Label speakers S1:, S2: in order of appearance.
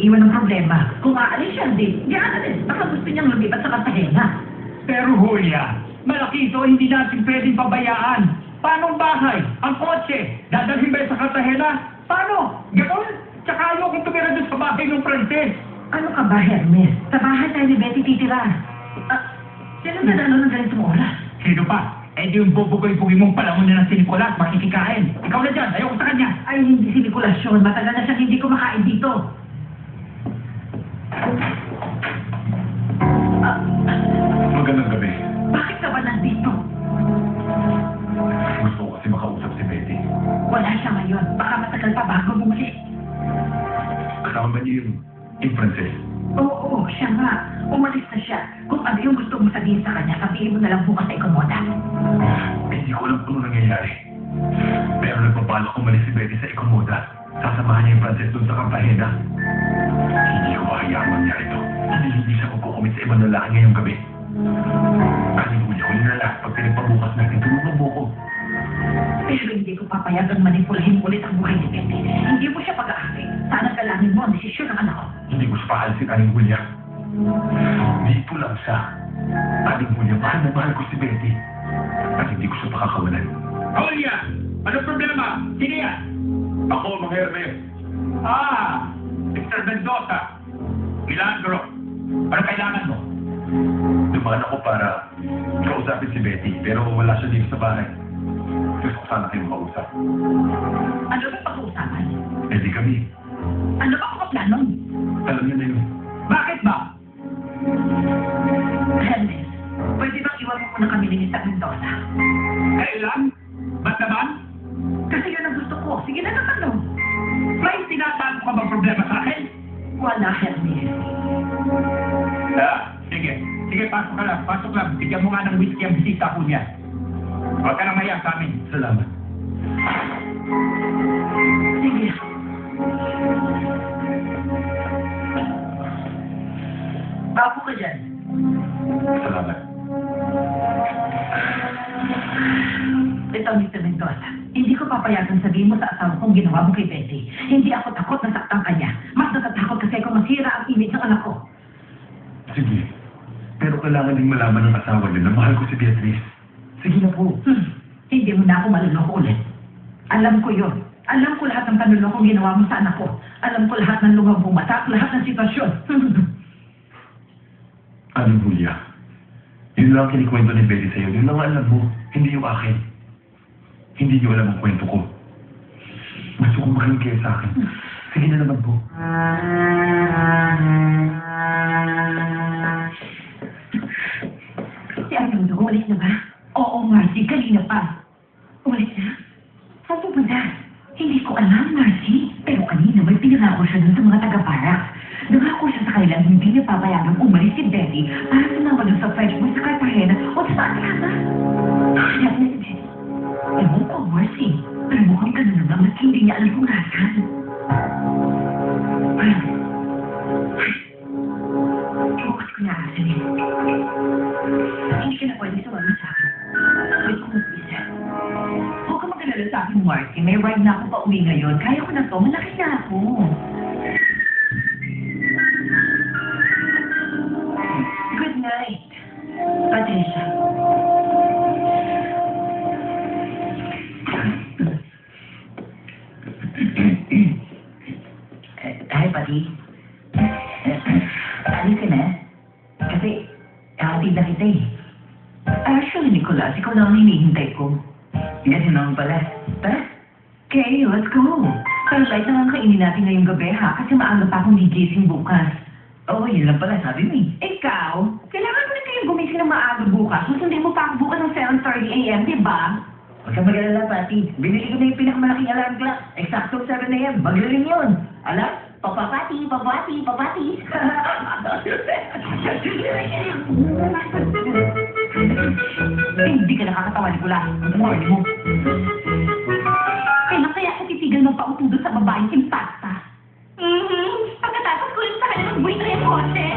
S1: iiwan ng problema. Kung aalis siya, di aalis. Baka gusto niyang lumipat sa Cartagena.
S2: Pero Julia, malaki ito, hindi natin pwedeng pabayaan. Paano ang bahay? Ang kotse? Dadalhin ba sa Cartagena? Paano? Gano'n? Tsaka ayaw kong tumira doon sa bahay ng Frances.
S1: Ano ka ba, Hermes? Sa bahay tayo ni Betty titira. Sino na ng ganitong oras?
S2: Sino pa? Eh di yung bubugoy-bugoy mong palamon na ng si Nicolas, makikikain. Ikaw na dyan, ayaw ko sa kanya.
S1: Ay, hindi si Nicolas yun. Matagal na siyang hindi kumakain dito.
S3: Magandang gabi.
S1: Bakit ka ba nandito?
S3: Gusto ko kasi makausap si Betty.
S1: Wala siya ngayon. Baka matagal pa bago bumalik.
S3: Kasama ba niyo yung Frances?
S1: Oo, siya nga. Umalis na siya. Kung ano yung gusto mong sabihin sa kanya, sabihin mo na lang bukas sa ikomoda.
S3: Hindi ko alam kung ano nangyayari. Pero nagpapalak umalis si Betty sa ikomoda. Sasamahan niya yung Frances doon sa Cartagena. Hindi ko mahayaan mangyari ito. Hindi siya magkukumit sa ibang lalaki ngayong gabi. Kalimutan ko na lahat pag pinagpabukas natin, tulungan mo ko.
S1: Pero hindi ko papayagang manipulahin ulit ang buhay ni Betty. Hindi mo siya pag-aakit. Sana galangin mo ang desisyon ng anak ko.
S3: Hindi ko siya paalisin, Aling Julia. Dito lang siya. Aling Julia, mahal na mahal ko si Betty. At hindi ko siya pakakawalan.
S2: Julia! Ano problema? Sino yan?
S3: Ako, mga Hermes.
S2: Mr. Mendoza. Milagro. Ano kailangan mo?
S3: Dumaan ako para kausapin si Betty, pero wala siya dito sa bahay. Gusto ko sana kayo makausap.
S1: Ano ba pag-uusapan?
S3: Eh di kami.
S1: Ano ba ang plano?
S3: Alam niyo na yun.
S2: Bakit ba?
S1: Hermes, pwede bang iwan mo muna kami ni Mr. Mendoza?
S2: Kailan? Ba't naman?
S1: Kasi yun ang gusto ko. Sige na natanong.
S2: May tinataan ko ka bang problema sa akin?
S1: Wala, Hermes.
S2: Sige. Sige, pasok ka lang. Pasok lang. Bigyan mo nga ng whisky ang bisita ko niya. Huwag ka nang maya sa amin.
S3: Salamat.
S1: Sige. Bapo ka dyan.
S3: Salamat.
S1: Ito, Mr. Mendoza. Hindi ko papayagan sabihin mo sa asawa kong ginawa mo kay Betty. Hindi ako takot na saktan kanya. Mas natatakot kasi kung masira ang image ng anak ko.
S3: Sige. Pero kailangan ding malaman ng asawa niyo na mahal ko si Beatrice. Sige na po.
S1: Hindi mo na ako maluloko ulit. Alam ko yun. Alam ko lahat ng panulokong ginawa mo sa anak ko. Alam ko lahat ng lumang bumatak, lahat ng sitwasyon.
S3: Aling Julia, yun lang kinikwento ni Betty sa'yo. Yun lang alam mo, hindi yung akin. Hindi niyo alam ang kwento ko. Gusto kong makinig kayo sa akin. Sige na naman po.
S1: Si Arnaldo, umalis na ba? Oo, Marcy, kanina pa. Umalis na? Saan pupunta? Hindi ko alam, Marcy. Pero kanina may pinangako siya dun sa mga taga-parak. Nangako siya sa kanilang hindi niya papayagang umalis si Betty para sumama dun sa French boy sa Cartagena o sa Atlanta. Kaya na si Betty. Ewan ko, Marcy. Pero mukhang ganun naman mas hindi niya alam kung nasan. Ibukas ko na asan eh. Hindi ka na pwede sumama sa akin. Wait ko mag-isa. Huwag ka mag-alala sa akin, Marky. May ride na ako pa uwi ngayon. Kaya ko na to. Malaki na ako. Good night, Patricia. Hi, Pati. Alis ka na? Kasi, hatid na kita eh. Actually, Nicolas, ikaw lang ang hinihintay ko. Ganun naman pala. Tara. Okay, let's go. Pero light lang ang kainin natin ngayong gabi ha, kasi maaga pa akong gigising bukas. Oo, yun lang pala, sabi mo eh. Ikaw, kailangan mo na kayong gumising ng maaga bukas. Susundin mo pa ako bukas ng 7:30 a.m., di ba? Huwag kang mag-alala, Pati. Binili ko na yung pinakamalaking alarm clock. Eksakto 7 a.m. Magaling yun. Alam? Papapati, papati, papati. Hindi ka nakakatawa, Nicolas. Ang morning mo. Kailan kaya ako titigil magpauto doon sa babaeng impasta? Pagkatapos ko rin sa kanya ng buwit na yung kotse.